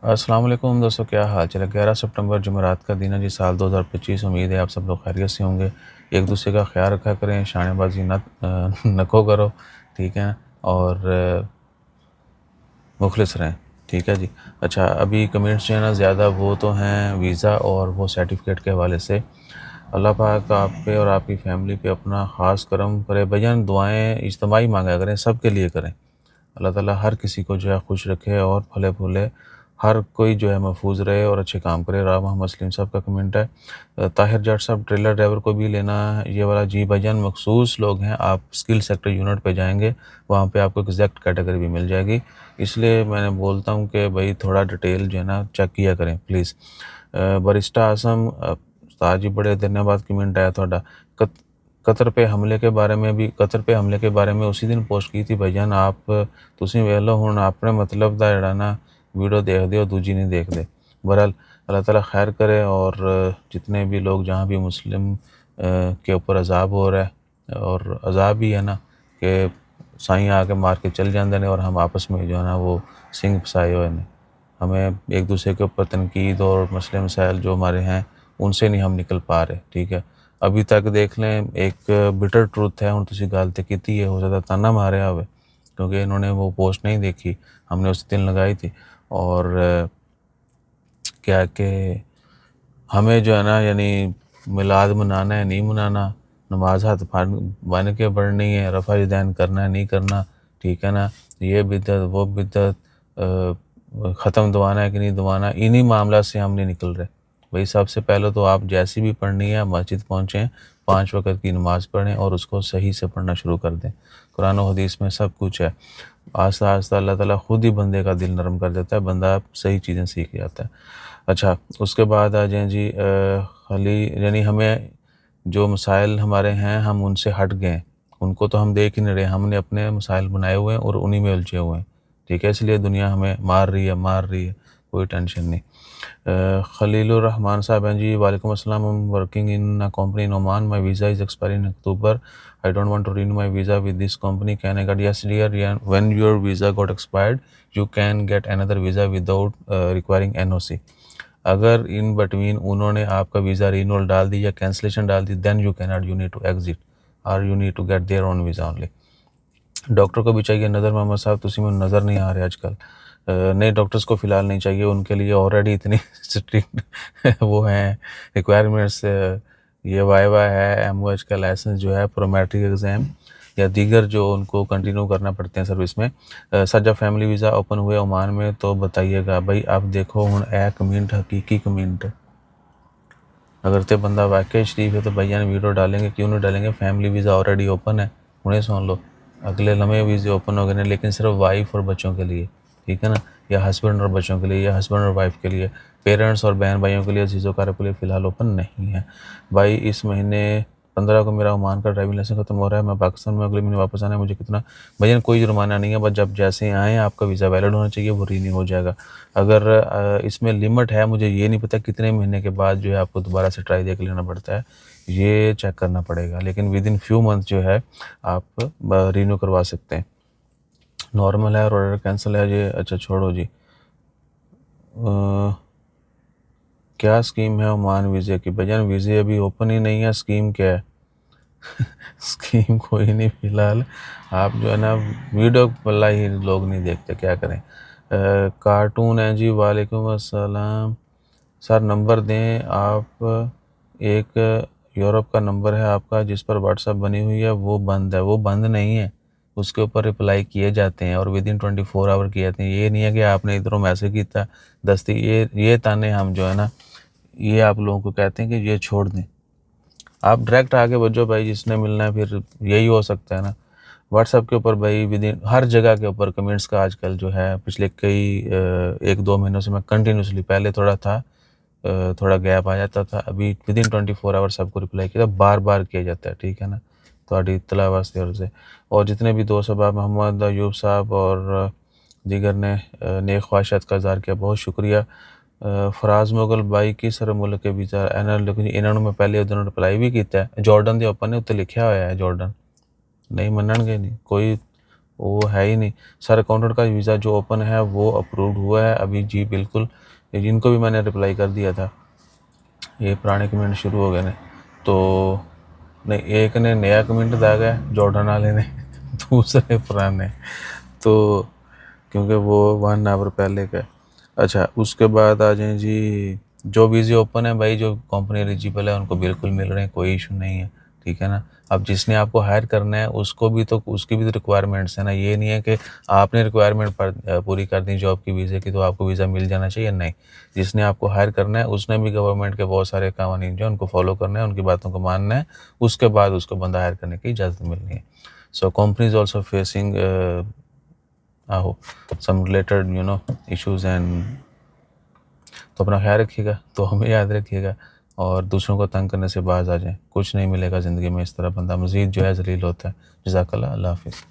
السلام علیکم دوستوں، کیا حال چال ہے؟ 11 سپٹمبر جمعرات کا دن ہے جی، سال 2025۔ امید ہے آپ سب لوگ خیریت سے ہوں گے۔ ایک دوسرے کا خیال رکھا کریں، شانے بازی نکو کرو، ٹھیک ہے، اور مخلص رہیں، ٹھیک ہے جی۔ اچھا، ابھی کمنٹس جو ہے نا زیادہ وہ تو ہیں ویزا اور وہ سرٹیفکیٹ کے حوالے سے۔ اللہ پاک آپ پہ اور آپ کی فیملی پہ اپنا خاص کرم کرے۔ بھائیان دعائیں اجتماعی مانگا کریں، سب کے لیے کریں۔ اللہ تعالیٰ ہر کسی کو جو ہے خوش رکھے اور پھلے پھولے، ہر کوئی جو ہے محفوظ رہے اور اچھے کام کرے۔ راہ محمد مسلم صاحب کا کمنٹ ہے۔ طاہر جٹ صاحب، ٹریلر ڈرائیور کو بھی لینا ہے یہ والا؟ جی بھائی جان، مخصوص لوگ ہیں، آپ اسکل سیکٹر یونٹ پہ جائیں گے، وہاں پہ آپ کو ایگزیکٹ کیٹیگری بھی مل جائے گی۔ اس لیے میں نے بولتا ہوں کہ بھائی تھوڑا ڈیٹیل جو ہے نا چیک کیا کریں پلیز۔ برسٹہ اعظم استاد جی، بڑے دن بعد کمنٹ آیا تھوڑا۔ قطر پہ حملے کے بارے میں اسی دن پوسٹ کی تھی بھائی جان۔ آپ تسی ویکھ لو ہن اپنے مطلب دا جڑا نا ویڈیو دیکھ دے اور دوجی نہیں دیکھ دے۔ بہرحال اللہ تعالیٰ خیر کرے، اور جتنے بھی لوگ جہاں بھی مسلم کے اوپر عذاب ہو رہا ہے، اور عذاب ہی ہے نا کہ سائیں آ کے مار کے چل جاندے نے، اور ہم آپس میں جو ہے نا وہ سنگ پھسائے ہوئے نے۔ ہمیں ایک دوسرے کے اوپر تنقید اور مسئلے مسائل جو ہمارے ہیں ان سے نہیں ہم نکل پا رہے، ٹھیک ہے۔ ابھی تک دیکھ لیں، ایک بٹر ٹروتھ ہے، ہن تسی گل تے کیتی ہے، ہو سکتا تانا ماریا ہوئے کیونکہ انہوں نے وہ پوسٹ نہیں دیکھی، ہم نے اس دن لگائی تھی۔ اور کیا کہ ہمیں جو ہے نا یعنی میلاد منانا ہے نہیں منانا، نماز ہاتھ بن کے پڑھنی ہے، رفع یدین کرنا ہے نہیں کرنا، ٹھیک ہے نا، یہ بدعت وہ بدعت، ختم دوانا ہے کہ نہیں دوانا، انہی معاملات سے ہم نہیں نکل رہے۔ بھئی سب سے پہلے تو آپ جیسی بھی پڑھنی ہے مسجد پہنچیں، 5 وقت کی نماز پڑھیں اور اس کو صحیح سے پڑھنا شروع کر دیں۔ قرآن و حدیث میں سب کچھ ہے۔ آہستہ آہستہ اللہ تعالیٰ خود ہی بندے کا دل نرم کر دیتا ہے، بندہ صحیح چیزیں سیکھ جاتا ہے۔ اچھا، اس کے بعد آ جائیں جی، یعنی ہمیں جو مسائل ہمارے ہیں ہم ان سے ہٹ گئے، ان کو تو ہم دیکھ ہی نہیں رہے، ہم نے اپنے مسائل بنائے ہوئے ہیں اور انہی میں الجھے ہوئے ہیں، ٹھیک ہے۔ اس لیے دنیا ہمیں مار رہی ہے، کوئی ٹینشن نہیں۔ خلیل الرحمان صاحب ہیں جی، وعلیکم السلام۔ Working in company in Oman. My visa is expiring in October. I don't want to renew my visa with this company. Can I get? Yes dear, yeah. When your visa got expired, you can get another visa without requiring NOC. اگر in between انہوں نے آپ کا visa renewal ڈال دی یا cancellation ڈال دی، then you cannot, you need to exit or you need to get their own visa only. Doctor کو بھی چاہیے نظر محمد صاحب، تسی میں نظر نہیں آ رہے آج کل۔ نئے ڈاکٹرز کو فی الحال نہیں چاہیے، ان کے لیے آلریڈی اتنی اسٹرکٹ وہ ہیں ریکوائرمنٹس، یہ وائوا ہے، ایم او ایچ کا لائسنس جو ہے، پرومیٹرک ایگزام یا دیگر جو ان کو کنٹینیو کرنا پڑتے ہیں سروس میں۔ سر جب فیملی ویزا اوپن ہوئے عمان میں تو بتائیے گا۔ بھائی آپ دیکھو ہن اے کمنٹ حقیقی کمنٹ ہے، اگر تے بندہ واقعی شریف ہے تو بھائی جان ویڈیو ڈالیں گے، کیوں نہیں ڈالیں گے؟ فیملی ویزا آلریڈی اوپن ہے، انہیں سن لو، اگلے لمحے ویزے اوپن ہو گئے ہیں، لیکن صرف وائف اور بچوں کے لیے، ٹھیک ہے نا، یا ہسبینڈ اور بچوں کے لیے، یا ہسبینڈ اور وائف کے لیے۔ پیرنٹس اور بہن بھائیوں کے لیے، عزیز و اقارب کے لیے فی الحال اوپن نہیں ہے۔ بھائی اس مہینے 15 کو میرا عمان کا ڈرائیونگ لائسنس ختم ہو رہا ہے، میں پاکستان میں اگلے مہینے واپس آنا ہے، مجھے کتنا؟ بھائی کوئی جرمانہ نہیں ہے، بس جب جیسے آئیں آپ کا ویزا ویلڈ ہونا چاہیے، وہ رینیو ہو جائے گا۔ اگر اس میں لمٹ ہے، مجھے یہ نہیں پتہ کتنے مہینے کے بعد جو ہے آپ کو دوبارہ سے ٹرائی دے کے لینا پڑتا ہے، یہ چیک کرنا پڑے گا، لیکن ود ان فیو منتھ جو ہے آپ رینیو کروا سکتے ہیں۔ نارمل ہے اور آرڈر کینسل ہے جی، اچھا چھوڑو جی۔ کیا اسکیم ہے عمان ویزے کی؟ بھجن ویزے ابھی اوپن ہی نہیں ہے، اسکیم کیا ہے؟ اسکیم کوئی نہیں فی الحال، آپ جو ہے نا ویڈیو واللہ ہی لوگ نہیں دیکھتے، کیا کریں۔ کارٹون ہے جی، وعلیکم السلام سر، نمبر دیں آپ، ایک یورپ کا نمبر ہے آپ کا جس پر واٹس ایپ بنی ہوئی ہے، وہ بند ہے۔ وہ بند نہیں ہے، اس کے اوپر رپلائی کیے جاتے ہیں اور ود ان 24 آور کیے جاتے ہیں۔ یہ نہیں ہے کہ آپ نے ادھروں میسج کیتا دستی، یہ تانے ہم جو ہے نا یہ آپ لوگوں کو کہتے ہیں کہ یہ چھوڑ دیں، آپ ڈائریکٹ آگے بجو بھائی، جس نے ملنا ہے پھر یہی ہو سکتا ہے نا۔ واٹس ایپ کے اوپر بھائی ود ان ہر جگہ کے اوپر کمنٹس کا آج کل جو ہے پچھلے کئی 1-2 مہینوں سے میں کنٹینیوسلی، پہلے تھوڑا تھا تھوڑا گیپ آ جاتا تھا، ابھی ود ان 24 آور سب کو رپلائی کیا، بار بار کیا جاتا ہے، ٹھیک ہے نا، تھوڑی اطلاع واسطے عرض ہے۔ اور جتنے بھی دوست احباب، محمد ایوب صاحب اور دیگر نے نیک خواہشات کا اظہار کیا، بہت شکریہ۔ فراز مغل بائی کی سر ملک کے ویزا انہوں نے میں پہلے ادھر رپلائی بھی کیتا ہے، جارڈن دے اوپن نے اتنے لکھیا ہوا ہے، جارڈن نہیں منن گے نہیں، کوئی وہ ہے ہی نہیں. سر اکاؤنٹنٹ کا ویزا جو اوپن ہے وہ اپروڈ ہوا ہے ابھی جی بالکل. جن کو بھی میں نے رپلائی کر دیا تھا یہ پرانے کمنٹ شروع ہو گئے نے. تو نہیں ایک نے نیا کمنٹ داغا ہے جارڈن والے نے دوسرے پرانے تو کیونکہ وہ 1 آور پہلے کا ہے. اچھا اس کے بعد آ جائیں جی جو ویزے اوپن ہے بھائی جو کمپنی ایلیجیبل ہے ان کو بالکل مل رہے ہیں, کوئی ایشو نہیں ہے, ٹھیک ہے نا. اب جس نے آپ کو ہائر کرنا ہے اس کو بھی تو اس کی بھی تو ریکوائرمنٹس ہیں نا. یہ نہیں ہے کہ آپ نے ریکوائرمنٹ پوری کر دی جاب کی ویزے کی تو آپ کو ویزا مل جانا چاہیے, نہیں. جس نے آپ کو ہائر کرنا ہے اس نے بھی گورنمنٹ کے بہت سارے قوانین جو ہیں ان کو فالو کرنا ہے, ان کی باتوں کو ماننا ہے, اس کے بعد اس کو بندہ ہائر کرنے کی اجازت ملنی ہے. So companies also facing some related issues and تو اپنا خیال رکھیے گا, تو ہمیں یاد رکھیے گا اور دوسروں کو تنگ کرنے سے باز آ جائیں. کچھ نہیں ملے گا زندگی میں, اس طرح بندہ مزید جو ہے ذلیل ہوتا ہے. جزاک اللہ. اللہ حافظ.